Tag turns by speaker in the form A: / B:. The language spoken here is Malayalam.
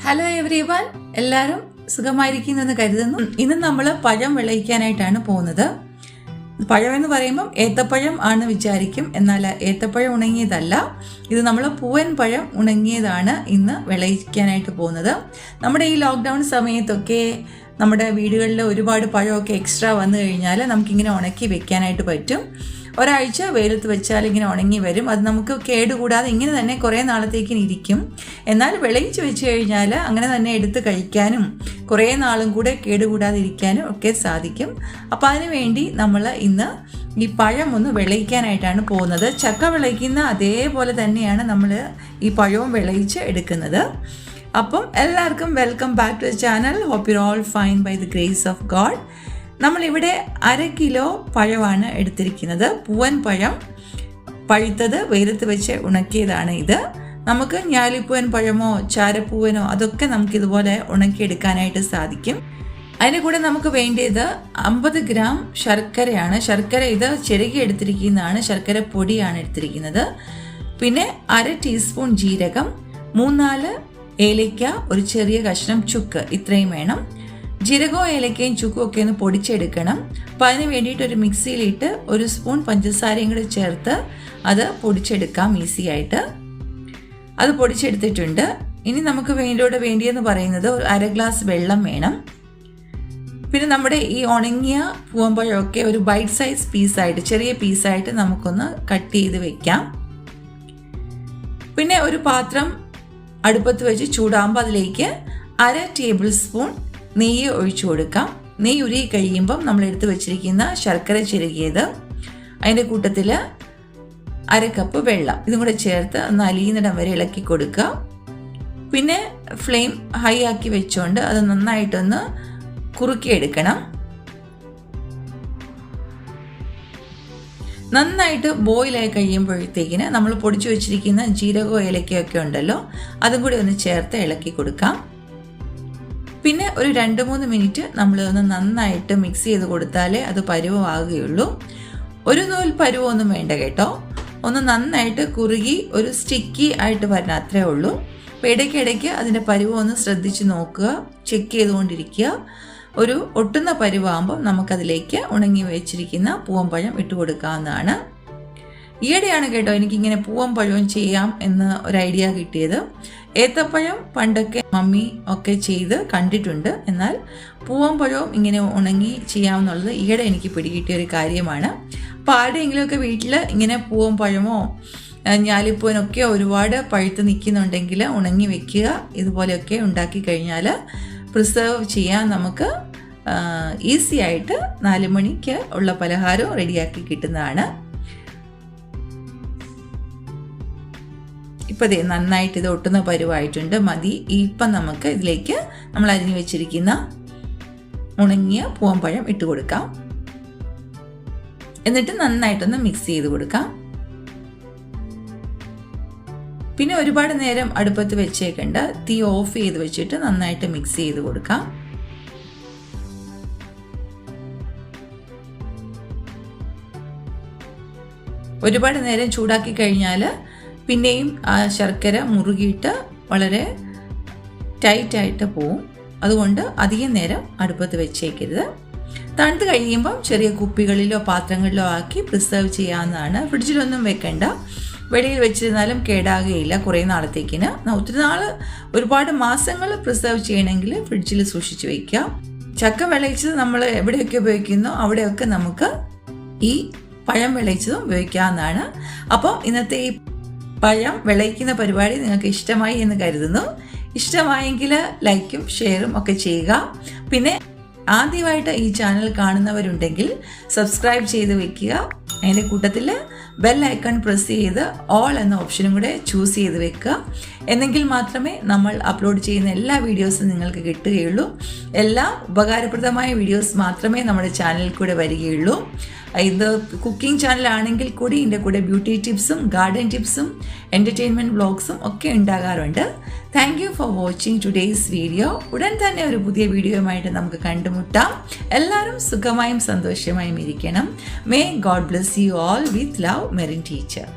A: ഹലോ എവരിവൺ, എല്ലാവരും സുഖമായിരിക്കുന്നെന്ന് കരുതുന്നു. ഇന്ന് നമ്മൾ പഴം വിളയിക്കാനായിട്ടാണ് പോകുന്നത്. പഴം എന്ന് പറയുമ്പം ഏത്തപ്പഴം ആണ് വിചാരിക്കും, എന്നാൽ ഏത്തപ്പഴം ഉണങ്ങിയതല്ല. ഇത് നമ്മൾ പൂവൻ പഴം ഉണങ്ങിയതാണ് ഇന്ന് വിളയിക്കാനായിട്ട് പോകുന്നത്. നമ്മുടെ ഈ ലോക്ക്ഡൗൺ സമയത്തൊക്കെ നമ്മുടെ വീടുകളിൽ ഒരുപാട് പഴമൊക്കെ എക്സ്ട്രാ വന്നു കഴിഞ്ഞാൽ നമുക്കിങ്ങനെ ഉണക്കി വെക്കാനായിട്ട് പറ്റും. ഒരാഴ്ച വെയിലത്ത് വെച്ചാൽ ഇങ്ങനെ ഉണങ്ങി വരും. അത് നമുക്ക് കേടുകൂടാതെ ഇങ്ങനെ തന്നെ കുറേ നാളത്തേക്ക് ഇരിക്കും. എന്നാൽ വിളയിച്ച് വെച്ച് കഴിഞ്ഞാൽ അങ്ങനെ തന്നെ എടുത്ത് കഴിക്കാനും കുറേ നാളും കൂടെ കേടുകൂടാതെ ഇരിക്കാനും ഒക്കെ സാധിക്കും. അപ്പോൾ അതിന് വേണ്ടി നമ്മൾ ഇന്ന് ഈ പഴം ഒന്ന് വിളയിക്കാനായിട്ടാണ് പോകുന്നത്. ചക്ക വിളയിക്കുന്ന അതേപോലെ തന്നെയാണ് നമ്മൾ ഈ പഴവും വിളയിച്ച് എടുക്കുന്നത്. അപ്പം എല്ലാവർക്കും welcome back to the channel. Hope you all fine by the grace of God. നമ്മളിവിടെ 1/2 കിലോ പഴമാണ് എടുത്തിരിക്കുന്നത്. പൂവൻ പഴം പഴുത്തത് വെയിലത്ത് വെച്ച് ഉണക്കിയതാണ് ഇത്. നമുക്ക് ഞാലിപ്പൂവൻ പഴമോ ചാരപ്പൂവനോ അതൊക്കെ നമുക്കിതുപോലെ ഉണക്കിയെടുക്കാനായിട്ട് സാധിക്കും. അതിന് കൂടെ നമുക്ക് വേണ്ടിയത് 50 ഗ്രാം ശർക്കരയാണ്. ശർക്കര ഇത് ചിരകി എടുത്തിരിക്കുന്നതാണ്, ശർക്കര പൊടിയാണ് എടുത്തിരിക്കുന്നത്. പിന്നെ 1/2 ടീസ്പൂൺ ജീരകം, 3-4 ഏലയ്ക്ക, ഒരു ചെറിയ കഷ്ണം ചുക്ക്, ഇത്രയും വേണം. ജീരകവും ഏലക്കയും ചുക്കും ഒക്കെ ഒന്ന് പൊടിച്ചെടുക്കണം. അപ്പോൾ അതിന് വേണ്ടിയിട്ട് ഒരു മിക്സിയിലിട്ട് 1 സ്പൂൺ പഞ്ചസാരയും കൂടി ചേർത്ത് അത് പൊടിച്ചെടുക്കാം ഈസി ആയിട്ട്. അത് പൊടിച്ചെടുത്തിട്ടുണ്ട്. ഇനി നമുക്ക് വേണ്ടിയെന്ന് പറയുന്നത് ഒരു 1/2 ഗ്ലാസ് വെള്ളം വേണം. പിന്നെ നമ്മുടെ ഈ ഉണങ്ങിയ പൂവമ്പഴമൊക്കെ ഒരു ബൈറ്റ് സൈസ് പീസായിട്ട്, ചെറിയ പീസായിട്ട് നമുക്കൊന്ന് കട്ട് ചെയ്ത് വെക്കാം. പിന്നെ ഒരു പാത്രം അടുപ്പത്ത് വെച്ച് ചൂടാകുമ്പോൾ അതിലേക്ക് 1/2 ടേബിൾ സ്പൂൺ നെയ്യ് ഒഴിച്ചു കൊടുക്കാം. നെയ്യ് ഉരുകി കഴിയുമ്പം നമ്മൾ എടുത്ത് വെച്ചിരിക്കുന്ന ശർക്കര ചിരകിയത്, അതിൻ്റെ കൂട്ടത്തിൽ 1/2 കപ്പ് വെള്ളം, ഇതും കൂടെ ചേർത്ത് ഒന്ന് അലിയുന്നിടം വരെ ഇളക്കി കൊടുക്കുക. പിന്നെ ഫ്ലെയിം ഹൈ ആക്കി വെച്ചുകൊണ്ട് അത് നന്നായിട്ടൊന്ന് കുറുക്കിയെടുക്കണം. നന്നായിട്ട് ബോയിലായി കഴിയുമ്പോഴത്തേക്കിന് നമ്മൾ പൊടിച്ചു വെച്ചിരിക്കുന്ന ജീരകവും ഏലക്കയൊക്കെ ഉണ്ടല്ലോ, അതും കൂടി ഒന്ന് ചേർത്ത് ഇളക്കി കൊടുക്കാം. പിന്നെ ഒരു 2-3 മിനിറ്റ് നമ്മൾ ഒന്ന് നന്നായിട്ട് മിക്സ് ചെയ്ത് കൊടുത്താലേ അത് പരുവമാകുകയുള്ളൂ. ഒരു നൂൽ പരുവമൊന്നും വേണ്ട കേട്ടോ. ഒന്ന് നന്നായിട്ട് കുറുകി ഒരു സ്റ്റിക്കി ആയിട്ട് വരണം, അത്രേ ഉള്ളൂ. അപ്പോൾ ഇടയ്ക്കിടയ്ക്ക് അതിൻ്റെ പരുവം ഒന്ന് ശ്രദ്ധിച്ച് നോക്കുക, ചെക്ക് ചെയ്തുകൊണ്ടിരിക്കുക. ഒരു ഒട്ടുന്ന പരുവാകുമ്പോൾ നമുക്കതിലേക്ക് ഉണങ്ങി വെച്ചിരിക്കുന്ന പൂവമ്പഴം ഇട്ട് കൊടുക്കാവുന്നതാണ്. ഈയിടെയാണ് കേട്ടോ എനിക്കിങ്ങനെ പൂവമ്പഴവും ചെയ്യാം എന്ന് ഒരു ഐഡിയ കിട്ടിയത്. ഏത്തപ്പഴം പണ്ടൊക്കെ മമ്മി ഒക്കെ ചെയ്ത് കണ്ടിട്ടുണ്ട്, എന്നാൽ പൂവമ്പഴവും ഇങ്ങനെ ഉണങ്ങി ചെയ്യാമെന്നുള്ളത് ഈയിടെ എനിക്ക് പിടികിട്ടിയ ഒരു കാര്യമാണ്. അപ്പോൾ ആരുടെയെങ്കിലുമൊക്കെ വീട്ടിൽ ഇങ്ങനെ പൂവമ്പഴമോ ഞാലിപ്പൂവനൊക്കെ ഒരുപാട് പഴുത്ത് നിൽക്കുന്നുണ്ടെങ്കിൽ ഉണങ്ങി വെക്കുക. ഇതുപോലെയൊക്കെ ഉണ്ടാക്കി കഴിഞ്ഞാൽ പ്രിസർവ് ചെയ്യാൻ നമുക്ക് ഈസി ആയിട്ട് 4 മണിക്ക് ഉള്ള പലഹാരം റെഡിയാക്കി കിട്ടുന്നതാണ്. ഇപ്പോൾ ദേ നന്നായിട്ട് ഇത് ഒട്ടുന്ന പരുവായിട്ടുണ്ട്, മതി. ഇപ്പം നമുക്ക് ഇതിലേക്ക് നമ്മൾ അരിഞ്ഞു വെച്ചിരിക്കുന്ന ഉണങ്ങിയ പൂവമ്പഴം ഇട്ട് കൊടുക്കാം. എന്നിട്ട് നന്നായിട്ടൊന്ന് മിക്സ് ചെയ്ത് കൊടുക്കാം. പിന്നെ ഒരുപാട് നേരം അടുപ്പത്ത് വെച്ചേക്കണ്ട, തീ ഓഫ് ചെയ്ത് വെച്ചിട്ട് നന്നായിട്ട് മിക്സ് ചെയ്ത് കൊടുക്കാം. ഒരുപാട് നേരം ചൂടാക്കി കഴിഞ്ഞാൽ പിന്നെയും ആ ശർക്കര മുറുകിയിട്ട് വളരെ ടൈറ്റായിട്ട് പോവും. അതുകൊണ്ട് അധികം നേരം അടുപ്പത്ത് വെച്ചേക്കരുത്. തണുത്ത് കഴിയുമ്പം ചെറിയ കുപ്പികളിലോ പാത്രങ്ങളിലോ ആക്കി പ്രിസർവ് ചെയ്യാവുന്നതാണ്. ഫ്രിഡ്ജിലൊന്നും വെക്കണ്ട, വെളിയിൽ വെച്ചിരുന്നാലും കേടാകുകയില്ല കുറേ നാളത്തേക്കിന്. ഒത്തിരി നാൾ, ഒരുപാട് മാസങ്ങൾ പ്രിസർവ് ചെയ്യണമെങ്കിൽ ഫ്രിഡ്ജിൽ സൂക്ഷിച്ച് വയ്ക്കുക. ചക്ക വിളയിച്ചത് നമ്മൾ എവിടെയൊക്കെ ഉപയോഗിക്കുന്നോ അവിടെയൊക്കെ നമുക്ക് ഈ പഴം വിളയിച്ചതും ഉപയോഗിക്കാവുന്നതാണ്. അപ്പോൾ ഇന്നത്തെ ഈ പഴം വിളയിക്കുന്ന പരിപാടി നിങ്ങൾക്ക് ഇഷ്ടമായി എന്ന് കരുതുന്നു. ഇഷ്ടമായെങ്കിൽ ലൈക്കും ഷെയറും ഒക്കെ ചെയ്യുക. പിന്നെ ആദ്യമായിട്ട് ഈ ചാനൽ കാണുന്നവരുണ്ടെങ്കിൽ സബ്സ്ക്രൈബ് ചെയ്ത് വെക്കുക. അതിൻ്റെ കൂട്ടത്തിൽ ബെൽ ഐക്കൺ പ്രസ് ചെയ്ത് ഓൾ എന്ന ഓപ്ഷനും കൂടെ ചൂസ് ചെയ്ത് വെക്കുക. എന്നെങ്കിൽ മാത്രമേ നമ്മൾ അപ്ലോഡ് ചെയ്യുന്ന എല്ലാ വീഡിയോസും നിങ്ങൾക്ക് കിട്ടുകയുള്ളൂ. എല്ലാ ഉപകാരപ്രദമായ വീഡിയോസ് മാത്രമേ നമ്മുടെ ചാനലിൽ കൂടെ വരികയുള്ളൂ. ഇത് കുക്കിംഗ് ചാനലാണെങ്കിൽ കൂടി ഇതിൻ്റെ കൂടെ ബ്യൂട്ടി ടിപ്സും ഗാർഡൻ ടിപ്സും എൻ്റർടൈൻമെൻറ്റ് വ്ളോഗ്സും ഒക്കെ ഉണ്ടാകാറുണ്ട്. Thank you for watching today's video. ഉടൻ തന്നെ ഒരു പുതിയ വീഡിയോയുമായിട്ട് നമുക്ക് കണ്ടുമുട്ടാം. എല്ലാവരും സുഖമായും സന്തോഷമായും ഇരിക്കണം. May God bless you all with love, Merin teacher.